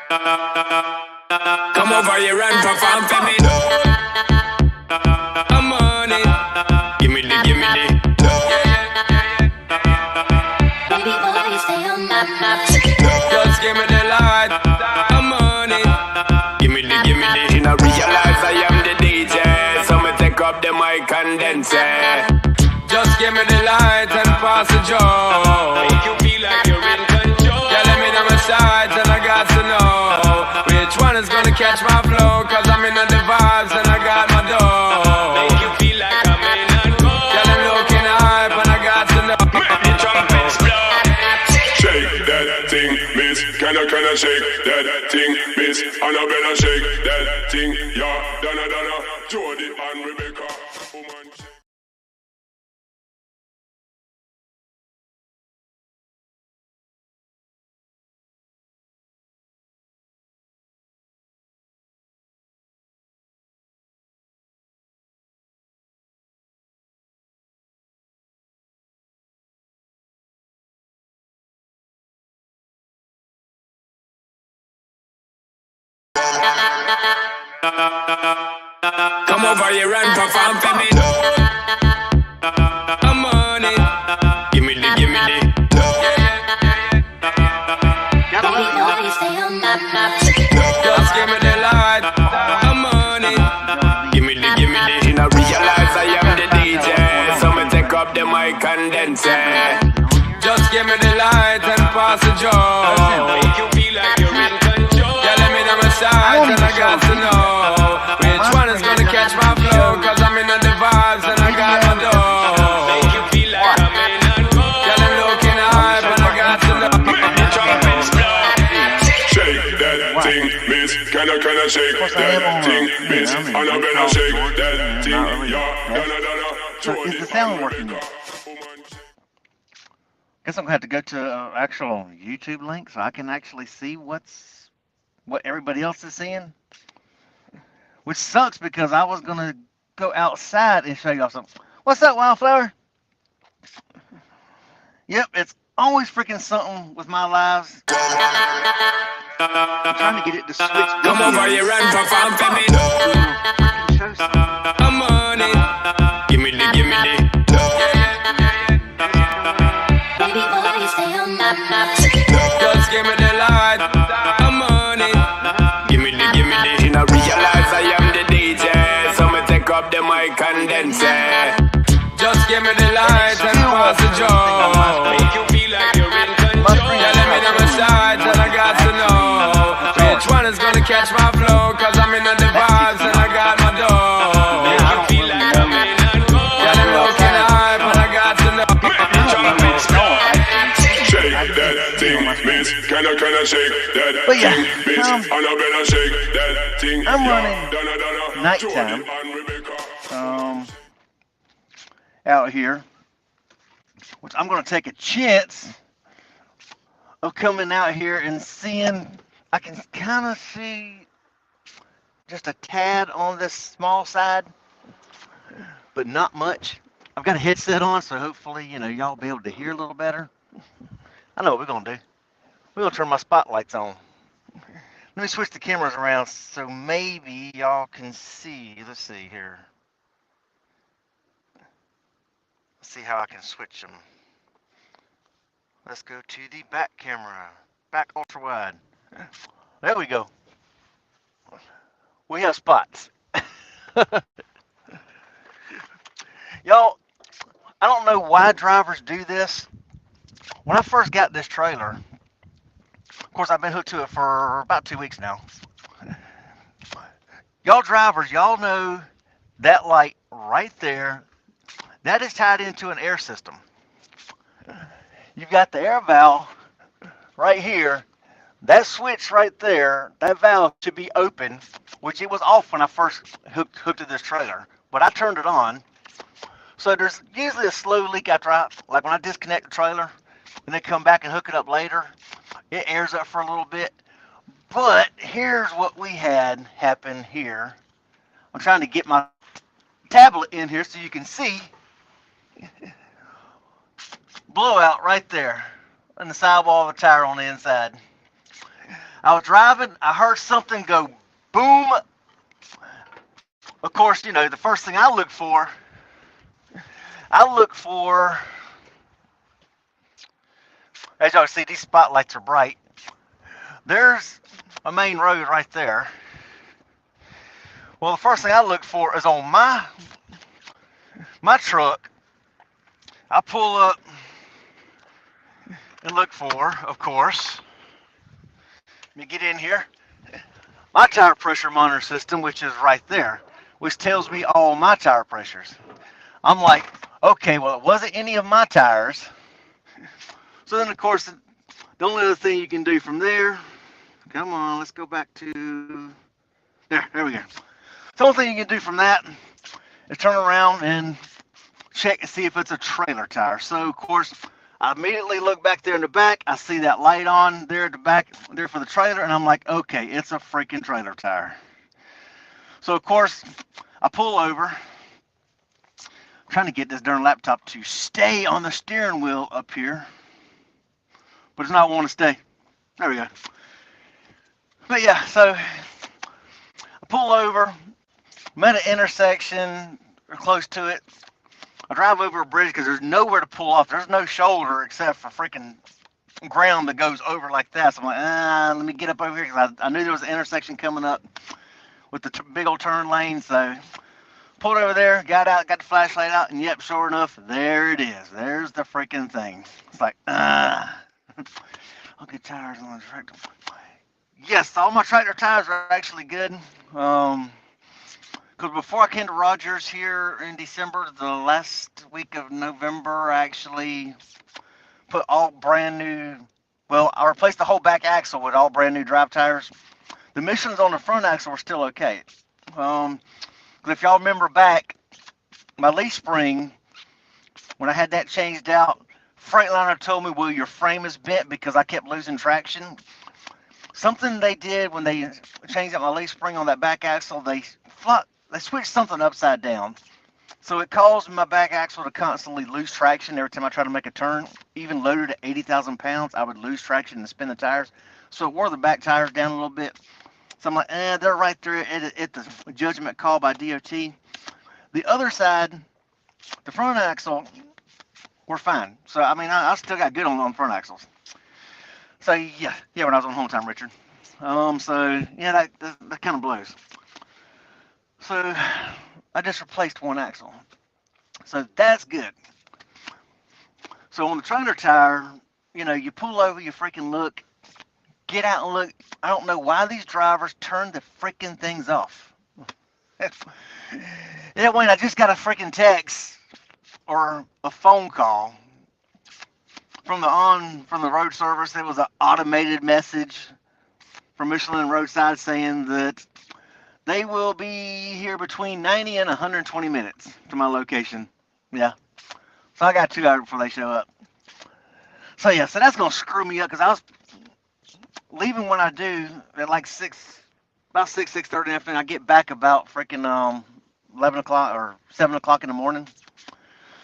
Come over here and perform for me. I'm on it. Give me the. Baby boy, stay on my map. Just give me the light. I'm on it. Give me the. You know, realize I am the DJ, so me take up the mic and then say, just give me the light and pass the joe. Make you feel like you're in control. Yeah, let me know my sides and I got to know which one is gonna catch my flow. Cause I'm in the vibes and I got my dough. Make you feel like I'm in and go. Yeah, I'm looking hype and I got to know. The trumpets blow. Shake that thing, miss. Can I shake that thing, miss? Annabella, shake that thing, yeah. Donna, Jody and Rebecca. Woman, shake. Come over here and perform for me. I'm on it. Give me the. Baby boy, stay on my map. Just give me the light. I'm on it. Give me the. You know, realize I am the DJ, so me take up the mic and then say, just give me the light and pass the joe. Make you feel like you're in control. Yeah, let me know my sides and I got to know which one is gonna catch my flow. Cause I'm in the vibes and I got my dough. Make you feel like I'm in and go. Yeah, I'm looking hype and I got to know. The trumpets blow. Shake that thing, miss. Can I shake that thing, miss? Annabella, shake that thing, yeah. Donna, So Jody is the sound and working? Rebecca. Woman, shake. Guess I'm gonna have to go to an actual YouTube link so I can actually see what everybody else is seeing. Which sucks because I was gonna go outside and show y'all something. What's up, Wildflower? Yep, it's always freaking something with my lives. I'm trying to get it to switch. Come over here and perform for me. Freaking show something. I'm on it. Give me the. Baby boy, stay on my map. Just give me the light. I'm on it. Give me the. You know, realize I am the DJ, so me take up the mic and then say, just give me the light and pass the joe. Make you feel like you're in control. Yeah, let me know my sides and I got to know which one is gonna catch my flow. Cause I'm in the vibes and I got my dough. Make you feel like I'm in and go. Yeah, I'm looking hype and I got to know. The trumpets blow. Shake that thing, miss. Can I shake that But yeah, thing, miss? Annabella, shake that thing, I'm yeah. running Donna, nighttime. Jody and Rebecca. Out here, which I'm gonna take a chance of coming out here and seeing. I can kind of see just a tad on this small side, but not much. I've got a headset on, so hopefully, y'all be able to hear a little better. I know what we're gonna do. We're gonna turn my spotlights on. Let me switch the cameras around so maybe y'all can see. Let's see here. Let's see how I can switch them. Let's go to the back camera. Back ultra wide. There we go. We have spots. Y'all, I don't know why drivers do this. When I first got this trailer, of course I've been hooked to it for about 2 weeks now. Y'all drivers, y'all know that light right there, that is tied into an air system. You've got the air valve right here. That switch right there, that valve should be open, which it was off when I first hooked to this trailer, but I turned it on. So there's usually a slow leak after like when I disconnect the trailer and then come back and hook it up later, it airs up for a little bit. But here's what we had happen here. I'm trying to get my tablet in here so you can see. Blowout right there on the sidewall of a tire on the inside. I was driving, I heard something go boom. Of course, the first thing I look for, as y'all see, these spotlights are bright. There's a main road right there. Well, the first thing I look for is on my truck. I pull up and look for, of course. Let me get in here. My tire pressure monitor system, which is right there, which tells me all my tire pressures. I'm like, okay, well, it wasn't any of my tires. So then, of course, the only other thing you can do from there, come on, let's go back to, there we go. The only thing you can do from that is turn around and check and see if it's a trailer tire. So, of course, I immediately look back there in the back. I see that light on there at the back there for the trailer, and I'm like, okay, it's a freaking trailer tire. So, of course, I pull over. I'm trying to get this darn laptop to stay on the steering wheel up here, but it's not wanting to stay. There we go. But yeah, so I pull over. I'm at an intersection or close to it. I drive over a bridge because there's nowhere to pull off. There's no shoulder except for freaking ground that goes over like that. So I'm like, let me get up over here because I knew there was an intersection coming up with the big old turn lane. So pulled over there, got out, got the flashlight out, and yep, sure enough, there it is. There's the freaking thing. It's like, okay, tires on the tractor. Yes, all my tractor tires are actually good. Because before I came to Rogers here in December, the last week of November, I actually put all brand new, well, I replaced the whole back axle with all brand new drive tires. The Michelin's on the front axle were still okay. Because if y'all remember back, my leaf spring, when I had that changed out, Freightliner told me, well, your frame is bent because I kept losing traction. Something they did when they changed out my leaf spring on that back axle, they switched something upside down. So it caused my back axle to constantly lose traction every time I tried to make a turn. Even loaded at 80,000 pounds, I would lose traction and spin the tires. So it wore the back tires down a little bit. So I'm like, they're right there at the judgment call by DOT. The other side, the front axle, we're fine. So, I mean, I still got good on front axles. So, yeah, when I was on home time, Richard. So, yeah, that kind of blows. So I just replaced one axle. So that's good. So on the trailer tire, you pull over, you freaking look, get out and look. I don't know why these drivers turn the freaking things off. Yeah, Wayne, I just got a freaking text or a phone call from the road service. It was an automated message from Michelin Roadside saying that they will be here between 90 and 120 minutes to my location. Yeah. So I got 2 hours before they show up. So yeah, so that's going to screw me up because I was leaving when I do at like 6:30 in the afternoon. I get back about freaking 11 o'clock or 7 o'clock in the morning.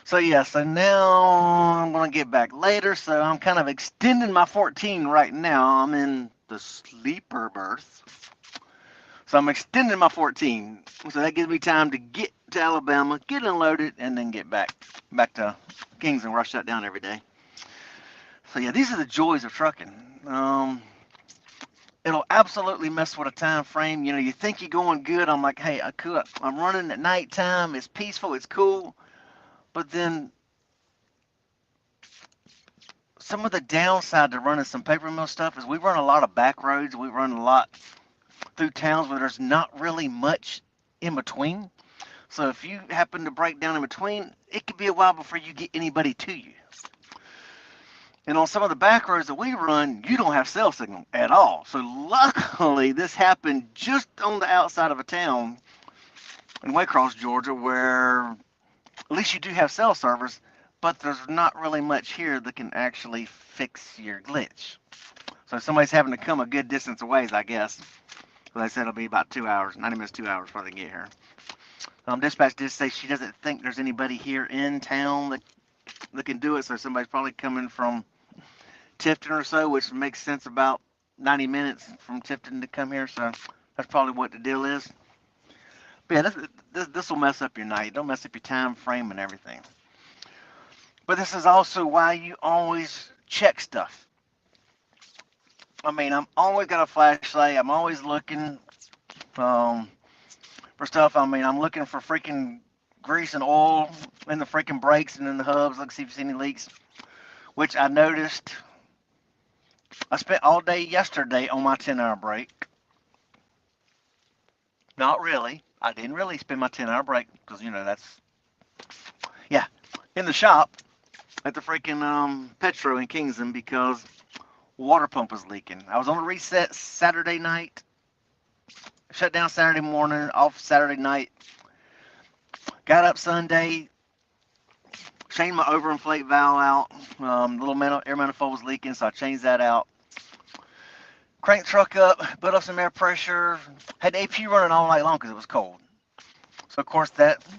So yeah, so now I'm going to get back later. So I'm kind of extending my 14 right now. I'm in the sleeper berth. So I'm extending my 14. So that gives me time to get to Alabama, get unloaded, and then get back to Kingston where I shut down every day. So yeah, these are the joys of trucking. It'll absolutely mess with a time frame. You think you're going good. I'm like, hey, I'm running at nighttime. It's peaceful. It's cool. But then some of the downside to running some paper mill stuff is we run a lot of back roads. We run a lot through towns where there's not really much in between. So if you happen to break down in between, it could be a while before you get anybody to you. And on some of the back roads that we run, you don't have cell signal at all. So luckily, this happened just on the outside of a town in Waycross, Georgia, where at least you do have cell service, but there's not really much here that can actually fix your glitch. So somebody's having to come a good distance away, I guess. So they said it'll be about 2 hours, 90 minutes, 2 hours before they get here. Dispatch did say she doesn't think there's anybody here in town that can do it. So somebody's probably coming from Tifton or so, which makes sense about 90 minutes from Tipton to come here, so that's probably what the deal is. But yeah, this will mess up your night. Don't mess up your time frame and everything. But this is also why you always check stuff. I mean, I'm always got a flashlight. I'm always looking for stuff. I mean, I'm looking for freaking grease and oil in the freaking brakes and in the hubs. Look, see if you see any leaks. Which I noticed. I spent all day yesterday on my 10-hour break. Not really. I didn't really spend my 10-hour break because, that's, yeah, in the shop at the freaking Petro in Kingston because water pump was leaking. I was on a reset Saturday night, shut down Saturday morning, off Saturday night, got up Sunday, changed my overinflate valve out. Little air manifold was leaking, so I changed that out. Cranked the truck up, built up some air pressure, had the APU running all night long because it was cold. So of course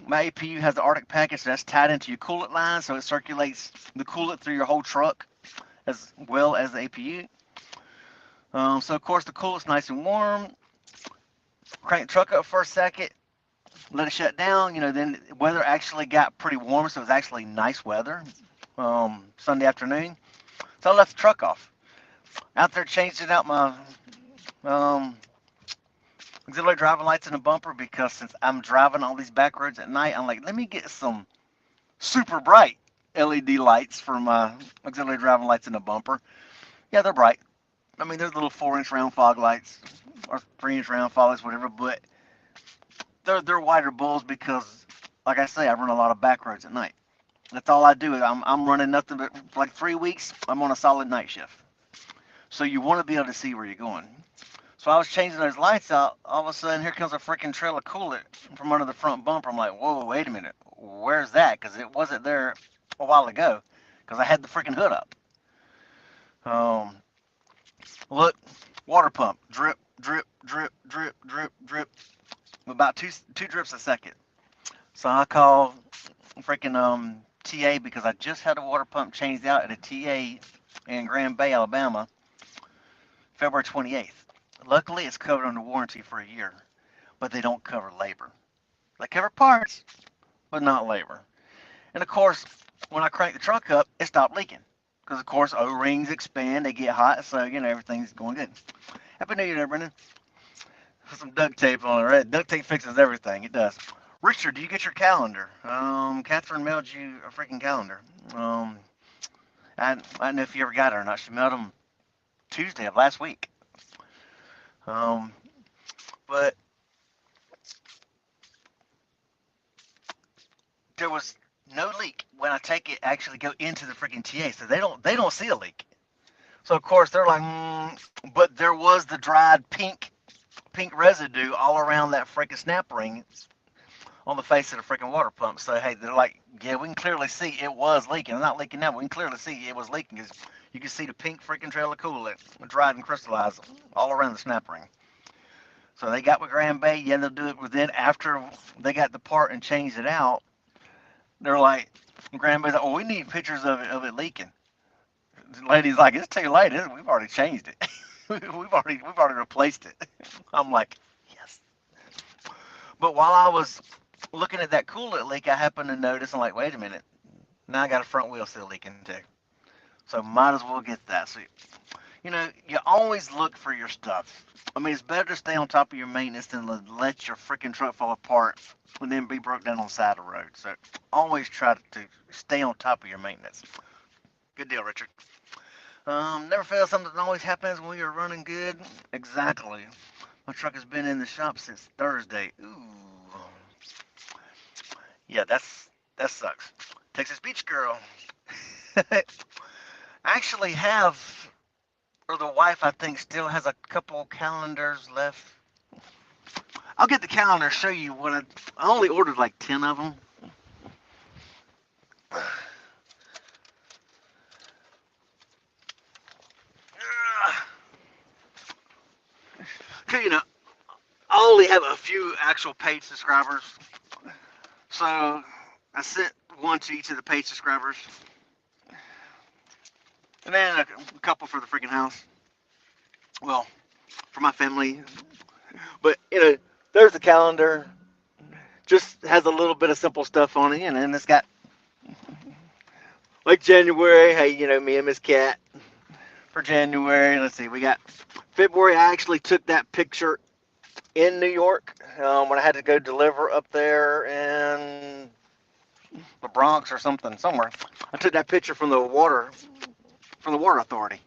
my APU has the Arctic package, so that's tied into your coolant line, so it circulates the coolant through your whole truck as well as the APU. So of course the coolant's nice and warm. Crank the truck up for a second, let it shut down. Then the weather actually got pretty warm, so it was actually nice weather Sunday afternoon. So I left the truck off. Out there changing out my auxiliary driving lights in the bumper because since I'm driving all these back roads at night, I'm like, let me get some super bright LED lights for my auxiliary driving lights in the bumper. Yeah, they're bright. I mean, they're little 4-inch round fog lights or 3-inch round fog lights, whatever, but they're wider bulbs because, like I say, I run a lot of back roads at night. That's all I do. I'm running nothing but for like 3 weeks. I'm on a solid night shift. So you want to be able to see where you're going. So I was changing those lights out. All of a sudden, here comes a freaking trail of coolant from under the front bumper. I'm like, whoa, wait a minute. Where's that? Because it wasn't there a while ago because I had the freaking hood up. Look, water pump. Drip, drip, drip, drip, drip, drip. About two drips a second. So I call freaking TA because I just had a water pump changed out at a TA in Grand Bay, Alabama, February 28th. Luckily, it's covered under warranty for a year, but they don't cover labor. They cover parts, but not labor. And of course, when I crank the truck up, it stopped leaking. Because of course, O-rings expand, they get hot, so everything's going good. Happy New Year there, Brendan. Put some duct tape on it, right? Duct tape fixes everything, it does. Richard, do you get your calendar? Catherine mailed you a freaking calendar. I don't know if you ever got it or not. She mailed them Tuesday of last week. But there was no leak when I take it actually go into the freaking TA, so they don't see a leak. So of course they're like, but there was the dried pink residue all around that freaking snap ring on the face of the freaking water pump. So hey, they're like, yeah, we can clearly see it was leaking. It's not leaking now. We can clearly see it was leaking because you can see the pink freaking trail of coolant dried and crystallized all around the snap ring. So they got with Grand Bay. Yeah, they'll do it within after they got the part and changed it out. They're like, Grand Bay's like, oh, we need pictures of it leaking. The lady's like, it's too late. We've already changed it. we've already replaced it. I'm like, yes. But while I was looking at that coolant leak, I happened to notice. I'm like, wait a minute. Now I got a front wheel seal leaking too. So might as well get that. So, you always look for your stuff. I mean, it's better to stay on top of your maintenance than let your freaking truck fall apart and then be broke down on the side of the road. So always try to stay on top of your maintenance. Good deal, Richard. Never fails, something always happens when you're running good. Exactly. My truck has been in the shop since Thursday. Ooh. Yeah, that sucks. Texas Beach Girl. I actually have, or the wife I think still has a couple calendars left. I'll get the calendar, show you what I only ordered like 10 of them. Okay, I only have a few actual paid subscribers. So I sent one to each of the paid subscribers. And then a couple for the freaking house. well, for my family. But there's the calendar. Just has a little bit of simple stuff on it, and it's got like January. Hey, me and Miss Cat for January. Let's see, we got February. I actually took that picture in New York when I had to go deliver up there in the Bronx or something somewhere. I took that picture from the water authority.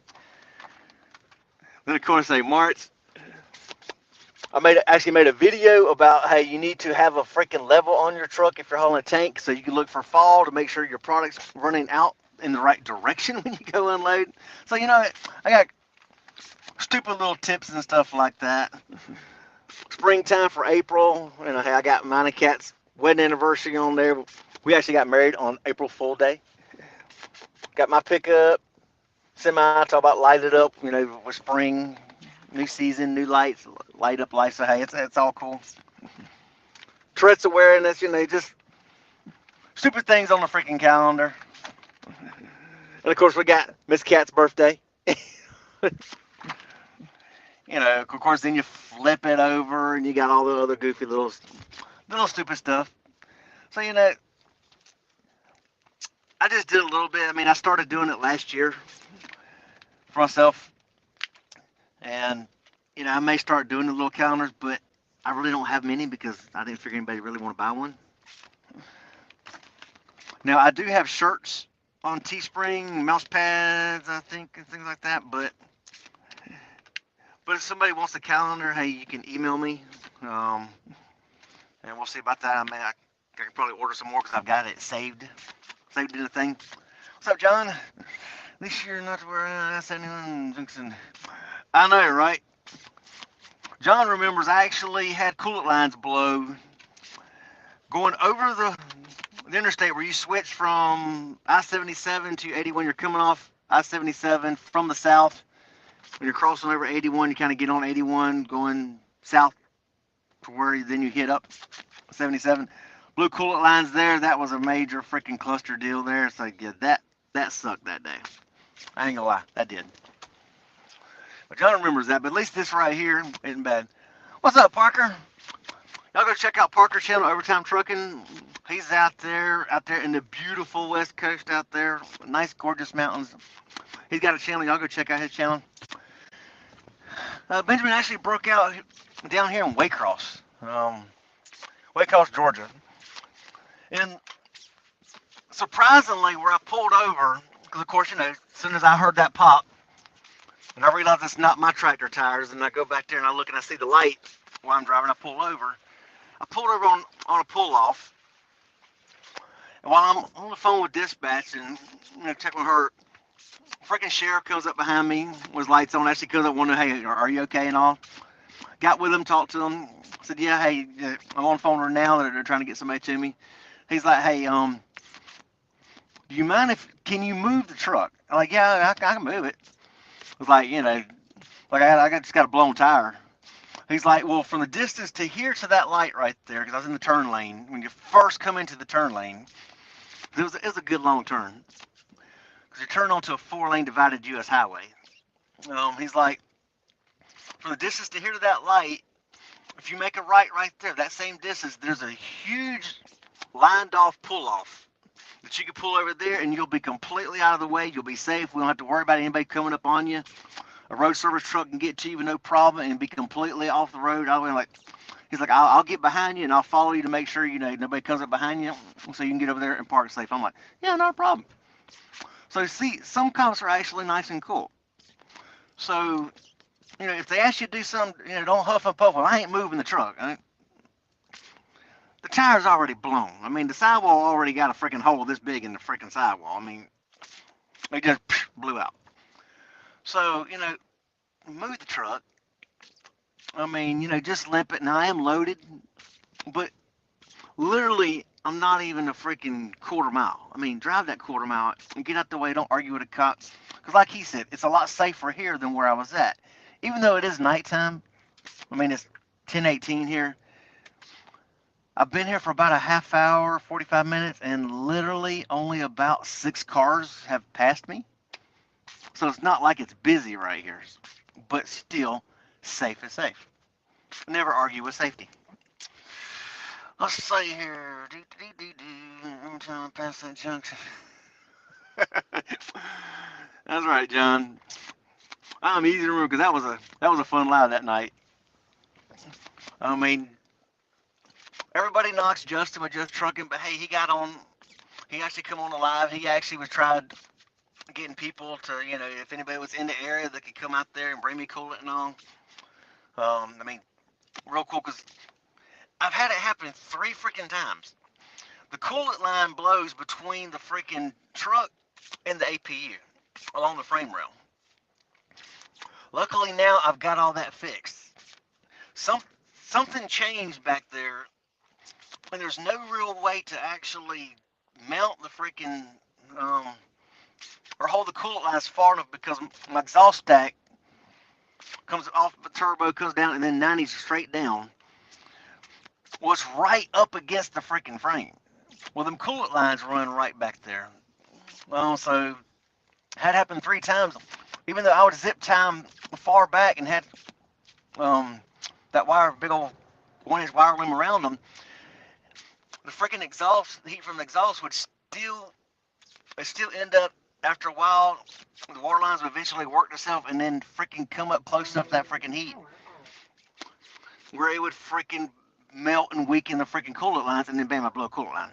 Then of course, March. Actually made a video about how you need to have a freaking level on your truck if you're hauling a tank, so you can look for fall to make sure your product's running out in the right direction when you go unload. So I got stupid little tips and stuff like that. Springtime for April, I got mine and Cat's wedding anniversary on there. We actually got married on April Fool Day. Got my pickup, semi, talk about light it up, with spring, new season, new lights, light up lights. So hey, it's all cool. Tourette's awareness, just stupid things on the freaking calendar. And of course, we got Miss Cat's birthday. Of course, then you flip it over and you got all the other goofy little stupid stuff. So, I just did a little bit. I mean, I started doing it last year for myself. And, I may start doing the little calendars, but I really don't have many because I didn't figure anybody really want to buy one. Now, I do have shirts on Teespring, mouse pads, I think, and things like that, but if somebody wants a calendar, hey, you can email me, and we'll see about that. I can probably order some more because I've got it saved in the thing. What's up, John? This year, not to wear I-71 Junction. I know, right? John remembers I actually had coolant lines blow going over the interstate where you switch from I-77 to 81. You're coming off I-77 from the south. When you're crossing over 81, you kind of get on 81 going south to where then you hit up 77. Blue coolant lines there. That was a major freaking cluster deal there. It's like, yeah, that sucked that day. I ain't gonna lie, that did. But John remembers that, but at least this right here isn't bad. What's up, Parker? Y'all go check out Parker's channel, Overtime Trucking. He's out there in the beautiful West Coast out there. Nice, gorgeous mountains. He's got a channel. Y'all go check out his channel. Benjamin actually broke out down here in Waycross, Georgia. And surprisingly, where I pulled over, because of course, as soon as I heard that pop, and I realized it's not my tractor tires, and I go back there and I look and I see the light while I'm driving, I pull over. I pulled over on a pull-off, and while I'm on the phone with dispatch and checking with her, freaking sheriff comes up behind me with his lights on. Actually comes up, wondering, hey, are you okay and all? Got with him, talked to him. Said, yeah, hey, I'm on the phone with her now. They're trying to get somebody to me. He's like, hey, do you mind can you move the truck? I'm like, yeah, I can move it. I was like, I just got a blown tire. He's like, well, from the distance to here to that light right there, because I was in the turn lane, when you first come into the turn lane, it was a good long turn. Because you turn onto a 4-lane divided U.S. highway. He's like, from the distance to here to that light, if you make a right there, that same distance, there's a huge lined off pull-off that you can pull over there and you'll be completely out of the way. You'll be safe. We don't have to worry about anybody coming up on you. A road service truck can get to you with no problem and be completely off the road. He's like, I'll get behind you and I'll follow you to make sure nobody comes up behind you so you can get over there and park safe. I'm like, yeah, not a problem. So see, some cops are actually nice and cool. So, if they ask you to do something, don't huff and puff. Well, I ain't moving the truck. The tire's already blown. I mean, the sidewall already got a freaking hole this big in the freaking sidewall. I mean, it just blew out. So, move the truck. I mean, just limp it. Now, I am loaded, but literally, I'm not even a freaking quarter mile. I mean, drive that quarter mile and get out the way. Don't argue with the cops. Because like he said, it's a lot safer here than where I was at. Even though it is nighttime, I mean, it's 10:18 here. I've been here for about a half hour, 45 minutes, and literally only about 6 cars have passed me. So it's not like it's busy right here. but still, safe is safe. Never argue with safety. Let's see here. I'm trying to pass that junction. That's right, John. I'm easy to remember because that was a fun live that night. I mean, everybody knocks Justin with just trucking, but hey, he actually come on the live. He actually was trying getting people to, if anybody was in the area that could come out there and bring me coolant and all. I mean, real cool because I've had it happen 3 freaking times. The coolant line blows between the freaking truck and the APU along the frame rail. Luckily now I've got all that fixed. Something changed back there, and there's no real way to actually mount the freaking or hold the coolant lines far enough because my exhaust stack comes off the turbo, comes down, and then 90s straight down. Was right up against the freaking frame. Well, them coolant lines run right back there. Well, so had happened 3 times. Even though I would zip time far back and had that wire, big old 1-inch wire loom around them, the freaking exhaust, the heat from the exhaust would still end up, after a while, the water lines would eventually work themselves and then freaking come up close enough to that freaking heat where it would freaking melt and weaken the freaking coolant lines, and then bam, I blow a coolant line.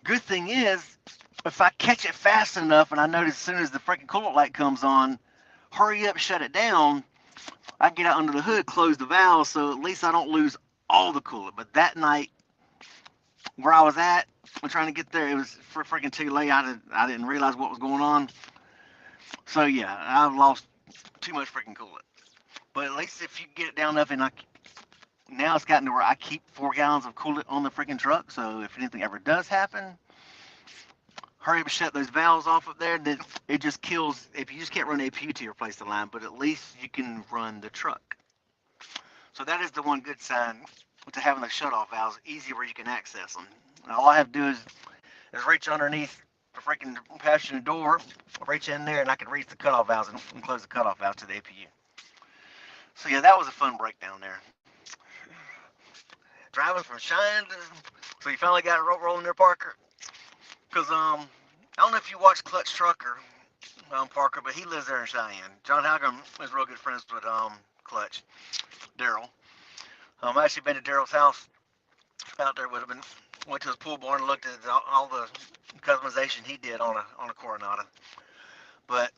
Good thing is, if I catch it fast enough and I notice as soon as the freaking coolant light comes on, hurry up, shut it down, I get out under the hood, close the valve, so at least I don't lose all the coolant. But that night, where I was at, I'm trying to get there, it was freaking too late. I didn't realize what was going on. So yeah, I've lost too much freaking coolant. But at least if you get it down enough, and now it's gotten to where I keep 4 gallons of coolant on the freaking truck. So if anything ever does happen, hurry up and shut those valves off up there. Then it just kills. If you just can't run APU to replace the line, but at least you can run the truck. So that is the one good sign to having the shutoff valves, easy where you can access them. And all I have to do is reach underneath the freaking passenger door, reach in there, and I can reach the cutoff valves and close the cutoff valves to the APU. So yeah, that was a fun breakdown there. Driving from Cheyenne so you finally got it rolling there, Parker? Because, I don't know if you watch Clutch Trucker, Parker, but he lives there in Cheyenne. John Halgrim is real good friends with Clutch, Daryl. I've actually been to Daryl's house out there with him and went to his pool barn and looked at all the customization he did on a Coronado. But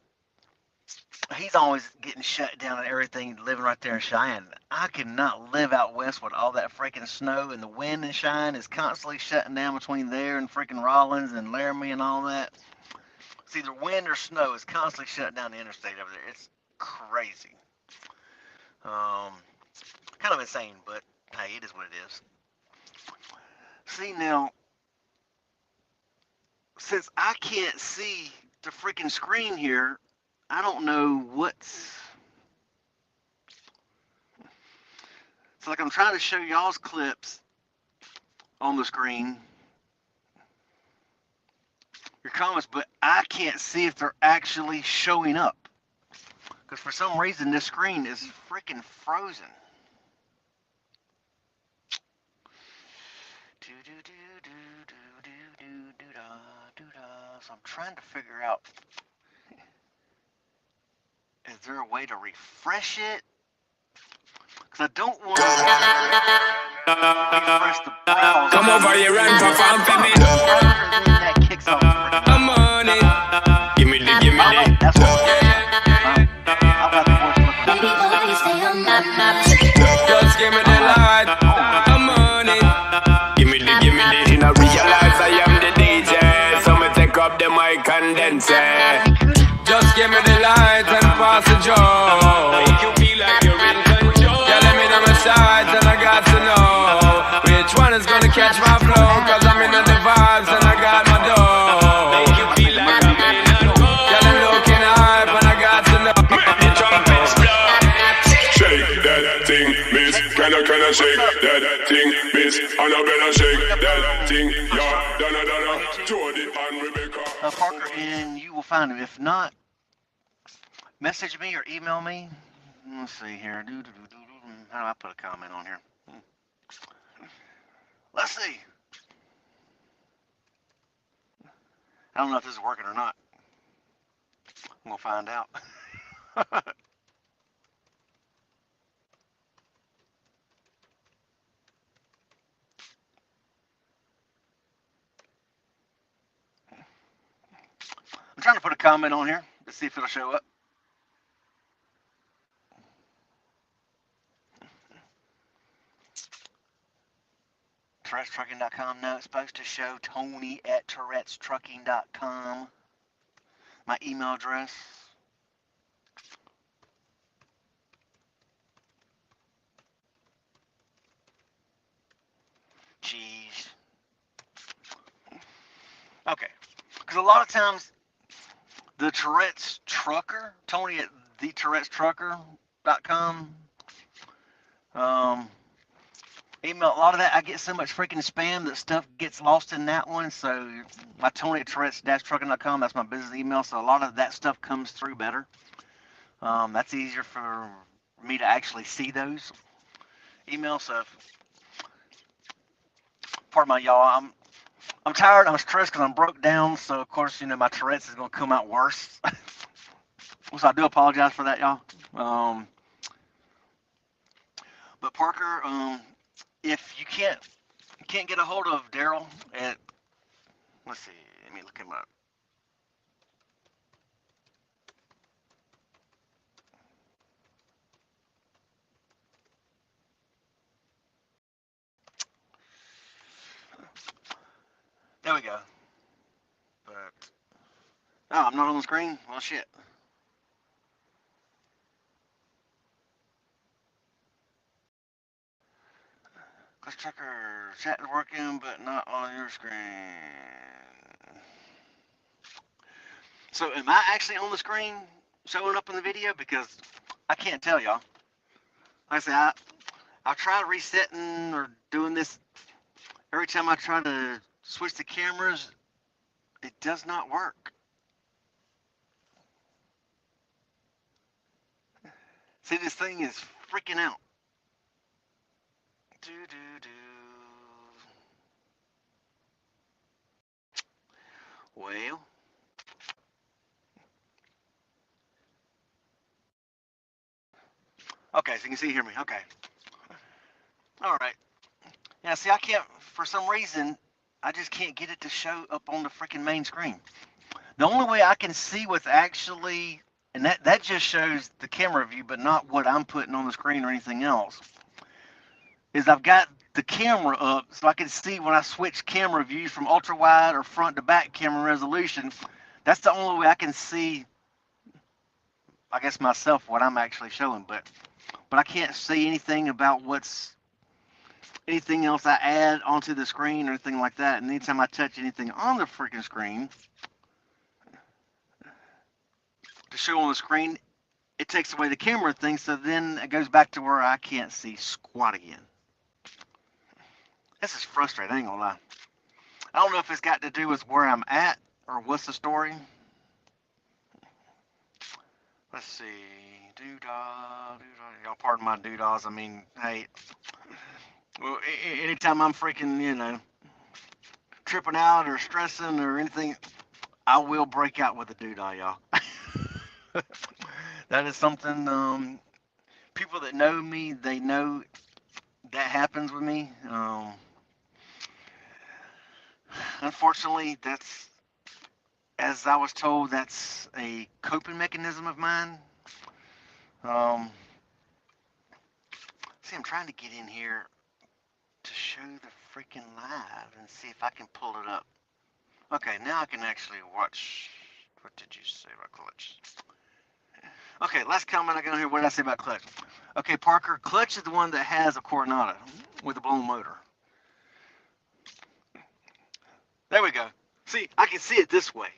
he's always getting shut down and everything, living right there in Cheyenne. I cannot live out west with all that freaking snow, and the wind in Cheyenne is constantly shutting down between there and freaking Rollins and Laramie and all that. It's either wind or snow is constantly shutting down the interstate over there. It's crazy. Kind of insane, but hey, it is what it is. See now, since I can't see the freaking screen here, I don't know what's. It's like I'm trying to show y'all's clips on the screen, your comments, but I can't see if they're actually showing up. Because for some reason this screen is freaking frozen. So I'm trying to figure out, is there a way to refresh it? Because I don't want to refresh the browser. Come over here and perform for me. That kicks off. I'm on it. Give me the. That's what I've got the voice looking. Baby boy, you stay on my mind. Just give me the light. I'm on it. Give me the. You know, realize I am the DJ. So me take up the mic and then say, just give me the light and pass the joe. Make you feel like you're in control. Yeah, let me know my sides and I got to know which one is gonna catch my flow. Cause I'm in the vibes and I got my dough. Make you feel like I'm in control. Yeah, I'm looking hype and I got to know the trumpets blow. Shake that thing, miss. Can I shake that thing, miss? Annabella, shake that thing. Yeah, Donna, Jody and Rebecca. Parker, and you will find him. If not, message me or email me. Let's see here. How do I put a comment on here? Let's see. I don't know if this is working or not. I'm going to find out. I'm trying to put a comment on here to see if it'll show up. Tourette'sTrucking.com. No, it's supposed to show Tony at Tourette'sTrucking.com. My email address. Jeez. Okay. Because a lot of times, the Tourette's Trucker, Tony at TheTourette'sTrucker.com. Email, a lot of that, I get so much freaking spam that stuff gets lost in that one. So my Tony at Tourette's-Trucking.com, that's my business email. So a lot of that stuff comes through better. That's easier for me to actually see those emails. So, pardon my y'all, I'm tired, I'm stressed because I'm broke down. So of course, my Tourette's is gonna come out worse. So I do apologize for that, y'all. But Parker, if you can't get a hold of Daryl at, let's see, let me look him up. There we go. But, oh, I'm not on the screen? Well, shit. Let's check our chat is working, but not on your screen. So, am I actually on the screen showing up in the video? Because I can't tell y'all. Like I said, I've tried resetting or doing this. Every time I try to switch the cameras, it does not work. See, this thing is freaking out. Well. Okay, so you can see, hear me. Okay. All right. Yeah, see, I can't, for some reason, I just can't get it to show up on the freaking main screen. The only way I can see what's actually, and that just shows the camera view, but not what I'm putting on the screen or anything else, is I've got the camera up so I can see when I switch camera views from ultra wide or front to back camera resolution. That's the only way I can see, I guess, myself, what I'm actually showing. But I can't see anything about anything else I add onto the screen or anything like that. And anytime I touch anything on the freaking screen to show on the screen, it takes away the camera thing. So then it goes back to where I can't see squat again. This is frustrating, I ain't gonna lie. I don't know if it's got to do with where I'm at or what's the story. Let's see. Doodah. Y'all pardon my doodahs. I mean, hey, well, anytime I'm freaking, tripping out or stressing or anything, I will break out with a doodah, y'all. That is something, people that know me, they know that happens with me. Unfortunately, that's, as I was told, that's a coping mechanism of mine. See, I'm trying to get in here to show the freaking live and see if I can pull it up. Okay, now I can actually watch. What did you say about Clutch? Okay, last comment I got on here. What did I say about Clutch? Okay, Parker, Clutch is the one that has a Coronado with a blown motor. There we go. See, I can see it this way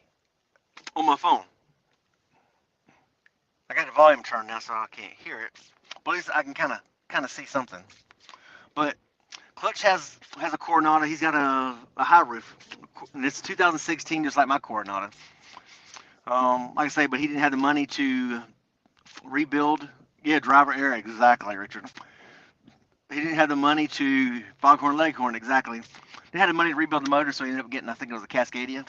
on my phone. I got the volume turned down so I can't hear it, but at least I can kind of see something. But Clutch has a Coronado. He's got a high roof, and it's 2016, just like my Coronado. Like I say, but he didn't have the money to rebuild. Yeah, driver error, exactly, Richard. He didn't have the money to Foghorn Leghorn, exactly. He had the money to rebuild the motor, so he ended up getting, I think it was a Cascadia.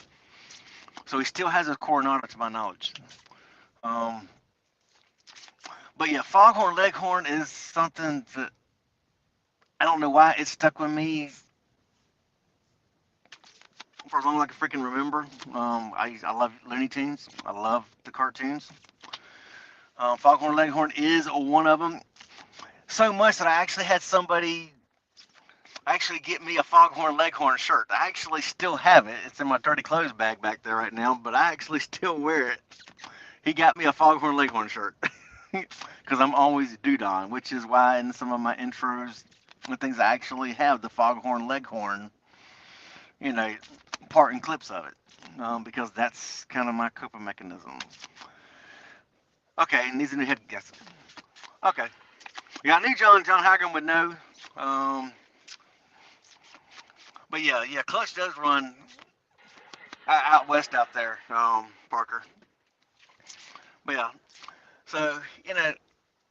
So he still has a Coronado, to my knowledge. Um, but yeah, Foghorn Leghorn is something that I don't know why it stuck with me for as long as I can freaking remember. I love Looney Tunes. I love the cartoons. Foghorn Leghorn is one of them. So much that I actually had somebody actually get me a Foghorn Leghorn shirt. I actually still have it. It's in my dirty clothes bag back there right now, but I actually still wear it. He got me a Foghorn Leghorn shirt because I'm always doodon, which is why in some of my intros and things I actually have the Foghorn Leghorn, you know, part and clips of it, because that's kind of my coping mechanism. Okay, needs a new head guess. Okay, yeah, I knew John Hagen would know. Um, but yeah, Clutch does run out west out there, Parker. But yeah, so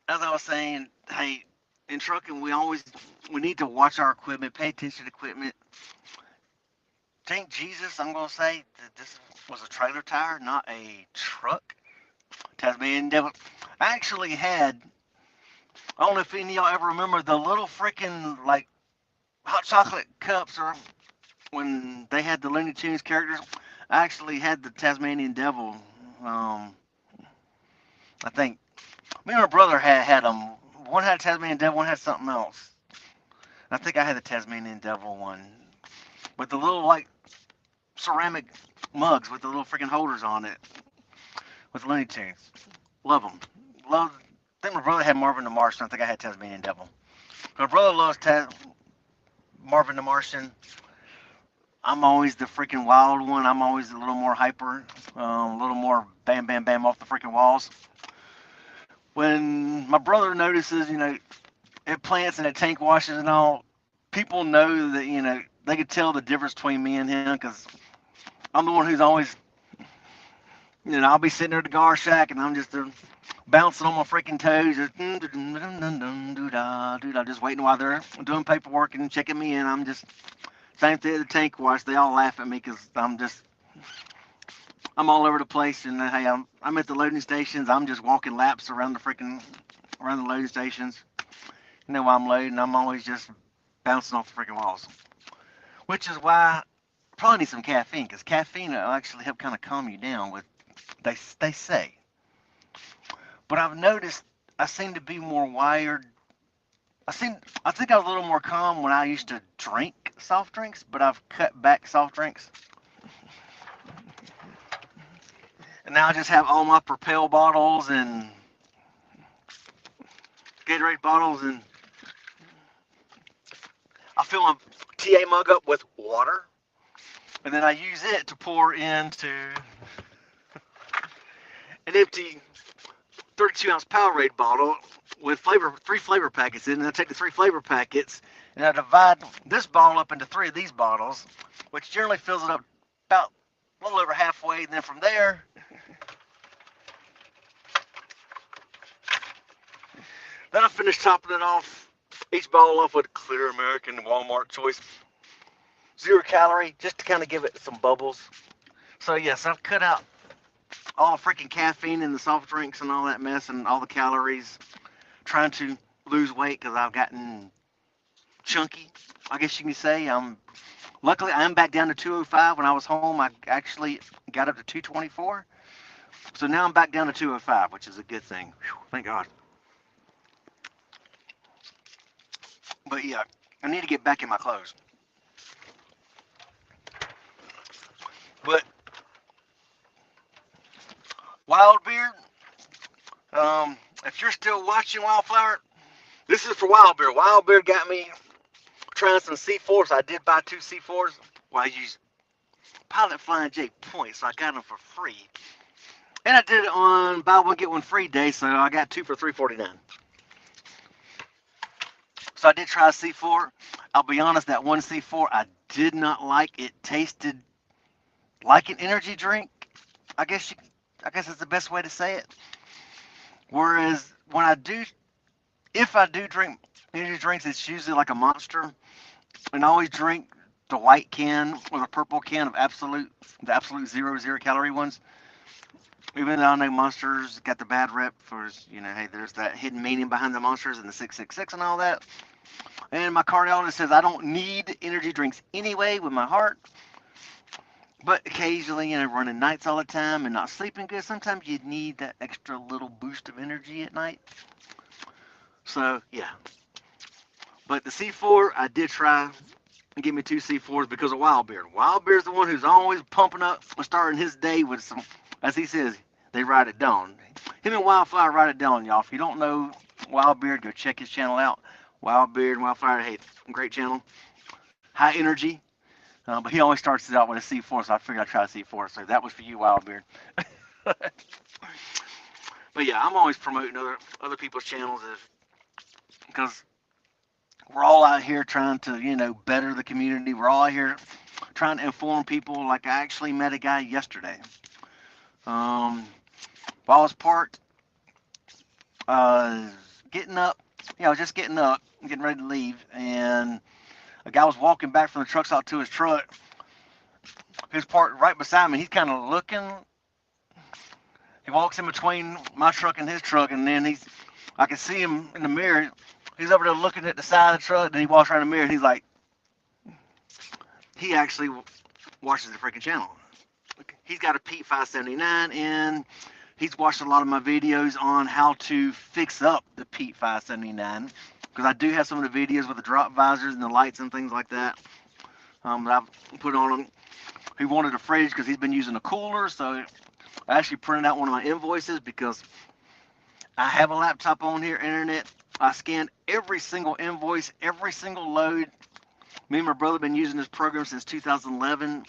as I was saying, hey, in trucking, we need to watch our equipment, pay attention to equipment. Thank Jesus, I'm gonna say that this was a trailer tire, not a truck. Tasmanian Devil. I actually had. I don't know if any of y'all ever remember the little freaking like hot chocolate cups, or when they had the Looney Tunes characters. I actually had the Tasmanian Devil. I think me and my brother had them. One had Tasmanian Devil, one had something else. I think I had the Tasmanian Devil one with the little like ceramic mugs with the little freaking holders on it with Looney Tunes. Love them. Love. I think my brother had Marvin the Martian. I think I had Tasmanian Devil. My brother loves Marvin the Martian. I'm always the freaking wild one. I'm always a little more hyper, a little more bam, bam, bam off the freaking walls. When my brother notices, it plants and it tank washes and all, people know that, they could tell the difference between me and him because I'm the one who's always, I'll be sitting there at the gar shack and I'm just bouncing on my freaking toes, just waiting while they're doing paperwork and checking me in. I'm just, same thing at the tank wash. They all laugh at me because I'm all over the place. And hey, I'm at the loading stations. I'm just walking laps around the loading stations. While I'm loading, I'm always just bouncing off the freaking walls. Which is why I probably need some caffeine, because caffeine will actually help kind of calm you down. They say. But I've noticed I seem to be more wired. I think I was a little more calm when I used to drink soft drinks, but I've cut back soft drinks. And now I just have all my Propel bottles and Gatorade bottles, and I fill my TA mug up with water, and then I use it to pour into an empty 32-ounce Powerade bottle with 3 flavor packets in, and I take the 3 flavor packets and I divide this bottle up into 3 of these bottles, which generally fills it up about a little over halfway, and then from there, then I finish topping it off, each bottle off with Clear American Walmart Choice 0 calorie, just to kind of give it some bubbles. So yes, I've cut out all the freaking caffeine and the soft drinks and all that mess and all the calories, trying to lose weight because I've gotten chunky, I guess you can say. Luckily I'm back down to 205. When I was home, I actually got up to 224. So now I'm back down to 205, which is a good thing. Whew, thank God. But yeah, I need to get back in my clothes. But Wild Beard, if you're still watching Wildflower, this is for Wild Beard. Wild Beard got me trying some C4s. I did buy 2 C4s. Well, I used Pilot Flying J points, so I got them for free. And I did it on buy one get one free day, so I got 2 for $3.49. So I did try a C4. I'll be honest, that one C4 I did not like. It tasted like an energy drink. I guess that's the best way to say it. Whereas when if I do drink energy drinks, it's usually like a Monster, and I always drink the white can or the purple can of the absolute zero calorie ones. Even though I know Monsters got the bad rep for, hey, there's that hidden meaning behind the Monsters and the 666 and all that. And my cardiologist says I don't need energy drinks anyway with my heart. But occasionally, running nights all the time and not sleeping good, sometimes you need that extra little boost of energy at night. So, yeah. But the C4, I did try and give me 2 C4s because of Wildbeard. Wildbeard's the one who's always pumping up, starting his day with some, as he says, they ride at dawn. Him and Wildfire ride at dawn, y'all. If you don't know Wildbeard, go check his channel out. Wildbeard and Wildfire, hey, great channel. High energy. But he always starts it out with a C4, so I figured I'd try a C4. So that was for you, Wildbeard. But yeah, I'm always promoting other people's channels because we're all out here trying to, better the community. We're all out here trying to inform people. Like I actually met a guy yesterday. Wallace Park, getting up, just getting up, getting ready to leave, and a guy was walking back from the truck stop to his truck. He was parked right beside me. He's kind of looking. He walks in between my truck and his truck, and then I can see him in the mirror. He's over there looking at the side of the truck, then he walks around the mirror, and he's like, he actually watches the freaking channel. He's got a Pete 579, and he's watched a lot of my videos on how to fix up the Pete 579. Because I do have some of the videos with the drop visors and the lights and things like that that I've put on him. He wanted a fridge because he's been using a cooler, so I actually printed out one of my invoices because I have a laptop on here, internet. I scan every single invoice, every single load. Me and my brother have been using this program since 2011.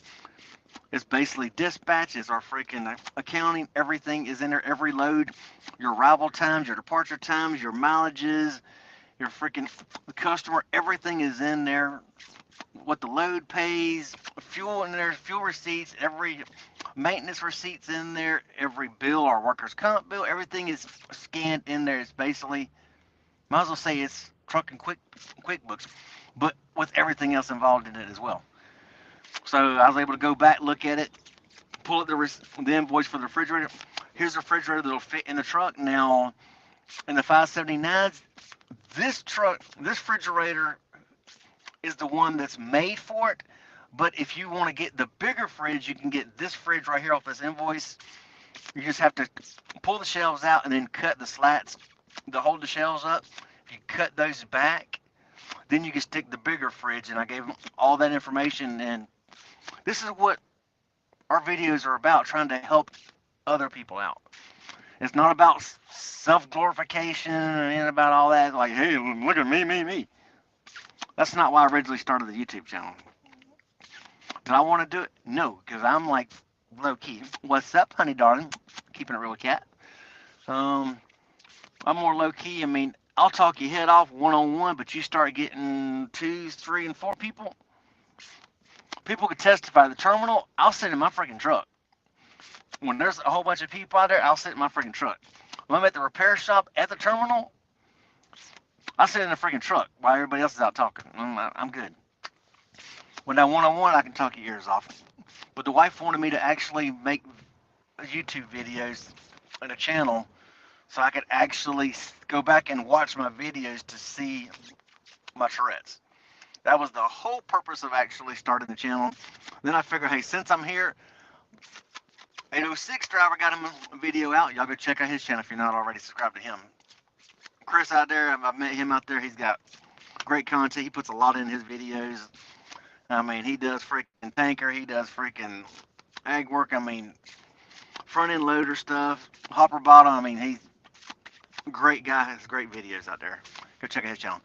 It's basically dispatch, it's our freaking accounting. Everything is in there, every load, your arrival times, your departure times, your mileages, your freaking customer, everything is in there. What the load pays, fuel in there, fuel receipts, every maintenance receipts in there, every bill, our workers' comp bill, everything is scanned in there. It's basically, might as well say it's Truck and QuickBooks, but with everything else involved in it as well. So I was able to go back, look at it, pull up the invoice for the refrigerator. Here's the refrigerator that'll fit in the truck. Now, in the 579s, this refrigerator is the one that's made for it. But if you want to get the bigger fridge, you can get this fridge right here off this invoice. You just have to pull the shelves out and then cut the slats to hold the shelves up. If you cut those back, then you can stick the bigger fridge. And I gave them all that information. And this is what our videos are about, trying to help other people out. It's not about self-glorification and about all that, like, hey, look at me. That's not why I originally started the YouTube channel. Did I want to do it? No, because I'm like low-key. What's up, honey darling? Keeping it real, cat. I'm more low-key. I mean, I'll talk your head off one-on-one, but you start getting 2, 3, and 4 people. People could testify. The terminal, I'll sit in my freaking truck. When there's a whole bunch of people out there, I'll sit in my freaking truck. When I'm at the repair shop at the terminal, I'll sit in the freaking truck while everybody else is out talking. I'm good. When I'm one-on-one, I can talk your ears off. But the wife wanted me to actually make YouTube videos and a channel so I could actually go back and watch my videos to see my Tourette's. That was the whole purpose of actually starting the channel. Then I figured, hey, since I'm here, 806 driver got him a video out. Y'all go check out his channel if you're not already subscribed to him. Chris out there, I've met him out there. He's got great content. He puts a lot in his videos. I mean, he does freaking tanker. He does freaking ag work. I mean, front end loader stuff, hopper bottom. I mean, he's a great guy. Has great videos out there. Go check out his channel.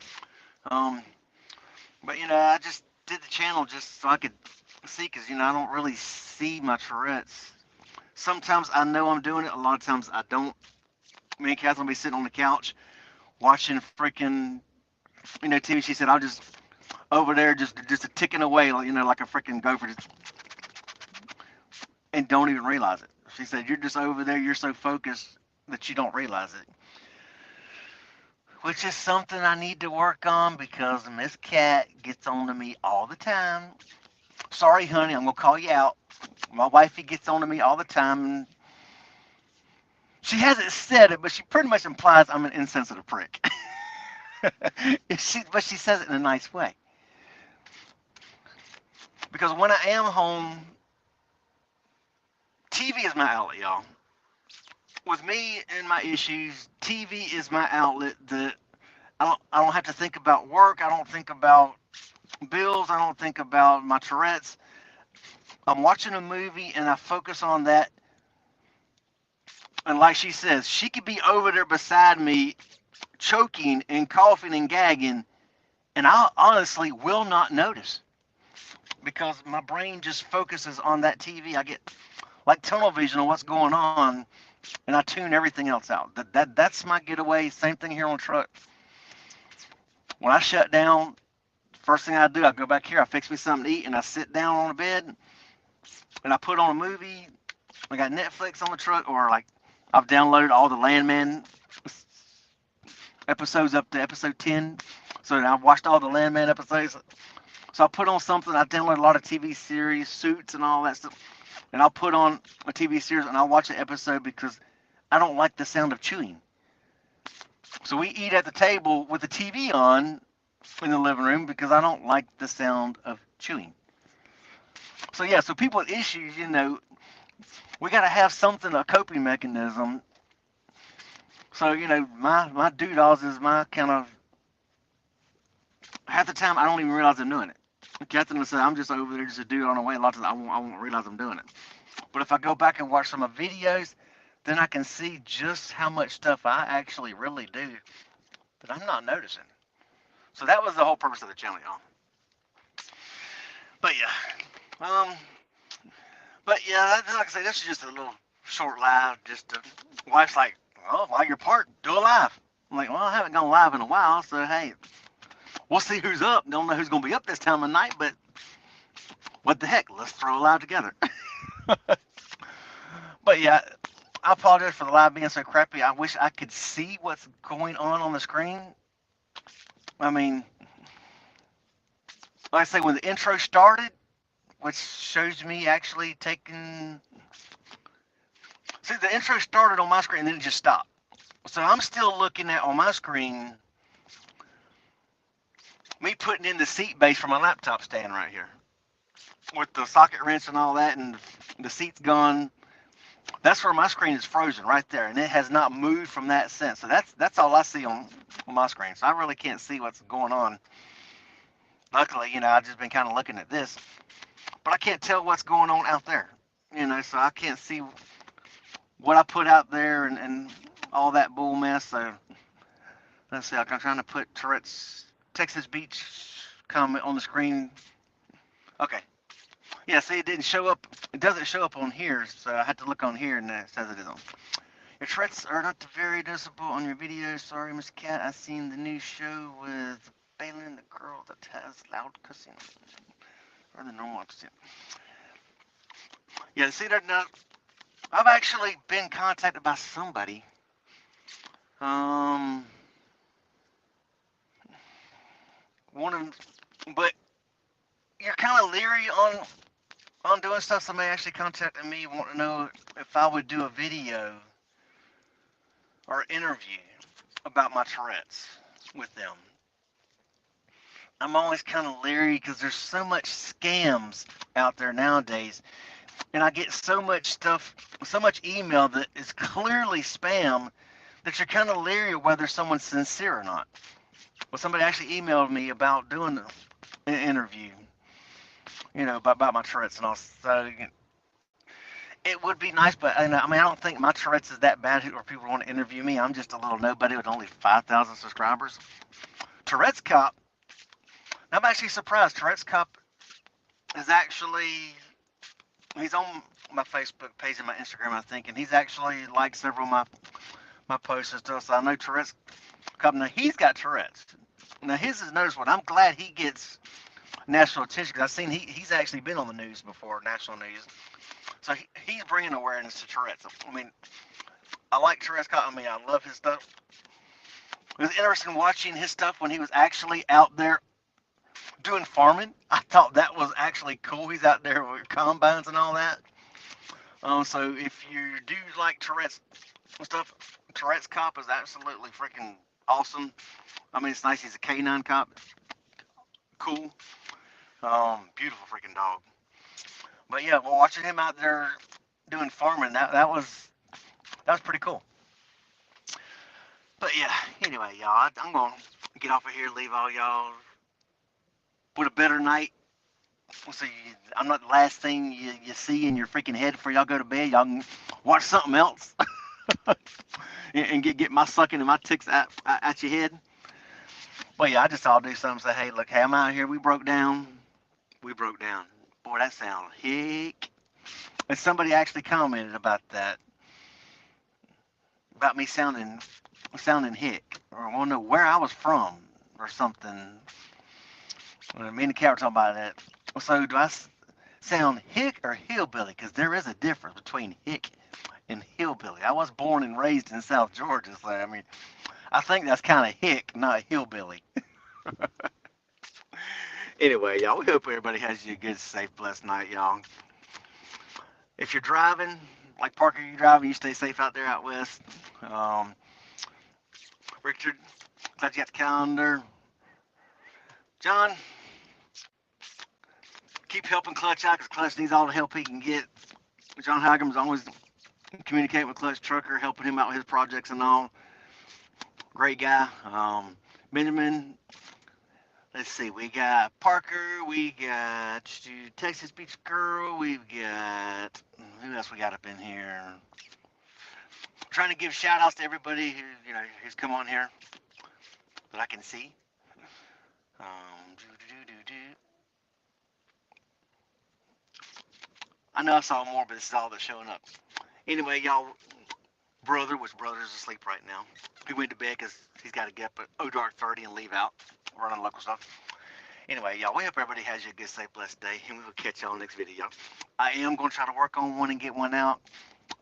But I just did the channel just so I could see, because I don't really see my Tourette's. Sometimes I know I'm doing it. A lot of times I don't. Me and Catherine will be sitting on the couch watching freaking, TV. She said, I'll just over there just a ticking away, like a freaking gopher, and don't even realize it. She said, you're just over there. You're so focused that you don't realize it. which is something I need to work on because Miss Cat gets on to me all the time. Sorry, honey, I'm gonna call you out. My wifey gets on to me all the time. She hasn't said it, but she pretty much implies I'm an insensitive prick. But she says it in a nice way. Because when I am home, TV is my outlet, y'all. With me and my issues, TV is my outlet that I don't have to think about work. I don't think about bills. I don't think about my Tourette's. I'm watching a movie and I focus on that. And like she says, she could be over there beside me, choking and coughing and gagging, and I honestly will not notice because my brain just focuses on that TV. I get like tunnel vision on what's going on, and I tune everything else out. That's my getaway. Same thing here on the truck. When I shut down, first thing I do, I go back here, I fix me something to eat, and I sit down on the bed, and I put on a movie. I got Netflix on the truck, or like I've downloaded all the Landman episodes up to episode 10. So I've watched all the Landman episodes. So I put on something. I download a lot of TV series, Suits, and all that stuff. And I'll put on a TV series and I'll watch an episode because I don't like the sound of chewing. So we eat at the table with the TV on in the living room because I don't like the sound of chewing. So yeah, so people with issues, we got to have something, a coping mechanism. So, my doodles is my kind of, half the time I don't even realize I'm doing it. Catherine will say, I'm just over there just a dude on the way. A lot of times I won't realize I'm doing it. But if I go back and watch some of my videos, then I can see just how much stuff I actually really do that I'm not noticing. So that was the whole purpose of the channel, y'all. But yeah. Like I say, this is just a little short live. Wife's like, well, while you're parked, do a live. I'm like, well, I haven't gone live in a while, so hey, we'll see who's up. Don't know who's going to be up this time of night, but what the heck? Let's throw a live together. But yeah, I apologize for the live being so crappy. I wish I could see what's going on the screen. I mean, like I say, when the intro started, which shows me actually taking... See, the intro started on my screen and then it just stopped. So I'm still looking at, on my screen, me putting in the seat base for my laptop stand right here. With the socket wrench and all that, and the seat's gone. That's where my screen is frozen right there, and it has not moved from that since. So that's all I see on my screen. So I really can't see what's going on. Luckily, I've just been kind of looking at this. But I can't tell what's going on out there. So I can't see what I put out there and all that bull mess. So let's see, I'm trying to put Tourette's Texas Beach comment on the screen. Okay. Yeah, see, it didn't show up. It doesn't show up on here, so I had to look on here, and it says it is on. Your Tourette's are not very noticeable on your videos. Sorry, Miss Cat. I seen the new show with Balin, the girl that has loud cussing. Or the normal cussing. Yeah, see, I've actually been contacted by somebody. But you're kind of leery on doing stuff. Somebody actually contacted me, wanting to know if I would do a video or interview about my Tourette's with them. I'm always kind of leery because there's so much scams out there nowadays, and I get so much stuff, so much email that is clearly spam that you're kind of leery of whether someone's sincere or not. Well, somebody actually emailed me about doing an interview, about my Tourette's and all. So it would be nice, but I don't think my Tourette's is that bad where people want to interview me. I'm just a little nobody with only 5,000 subscribers. Tourette's Cop. I'm actually surprised. Tourette's Cop is actually, he's on my Facebook page and my Instagram, I think, and he's actually liked several of my posts and stuff. So I know Tourette's Cop. Now he's got Tourette's. Now his is noticeable. I'm glad he gets national attention because I've seen he's actually been on the news before, national news. So he's bringing awareness to Tourette's. I mean, I like Tourette's Cop. I mean, I love his stuff. It was interesting watching his stuff when he was actually out there doing farming. I thought that was actually cool. He's out there with combines and all that. So if you do like Tourette's stuff, Tourette's cop is absolutely freaking awesome. I mean, it's nice. He's a canine cop. Cool. Beautiful freaking dog. But yeah, well, watching him out there doing farming, that was pretty cool. But yeah, anyway, y'all, I'm gonna get off of here, leave all y'all with a better night. So I'm not the last thing you see in your freaking head before y'all go to bed. Y'all can watch something else and get my sucking and my ticks at your head. But yeah, I just all do something. Say, hey, look, hey, I'm out here. We broke down. We broke down. Boy, that sound hick. And somebody actually commented about that, about me sounding hick, or I want to know where I was from or something. Me and the cat were talking about that. So do I sound hick or hillbilly? Because there is a difference between hick and hillbilly. I was born and raised in South Georgia, so I mean, I think that's kind of hick, not hillbilly. Anyway, y'all, we hope everybody has you a good, safe, blessed night, y'all. If you're driving, like Parker, you driving, you stay safe out there out west. Richard, glad you got the calendar. John, keep helping Clutch out because Clutch needs all the help he can get. John Hagham's always communicating with Clutch Trucker, helping him out with his projects and all. Great guy. Benjamin, let's see, we got Parker, we got Texas Beach Girl, we've got, who else we got up in here? Trying to give shout outs to everybody who, who's come on here that I can see. I know I saw more, but this is all that's showing up. Anyway, y'all, which brother's asleep right now. He went to bed because he's got to get up at dark 30 and leave out, running local stuff. Anyway, y'all, we hope everybody has a good, safe, blessed day, and we will catch y'all next video. I am going to try to work on one and get one out.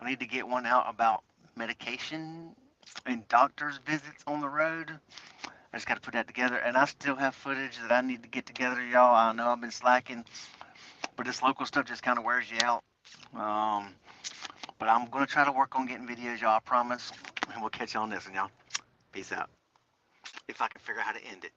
I need to get one out about medication and doctor's visits on the road. I just got to put that together, and I still have footage that I need to get together, y'all. I know I've been slacking, but this local stuff just kind of wears you out. But I'm going to try to work on getting videos, y'all, I promise. And we'll catch you on this one, y'all. Peace out. If I can figure out how to end it.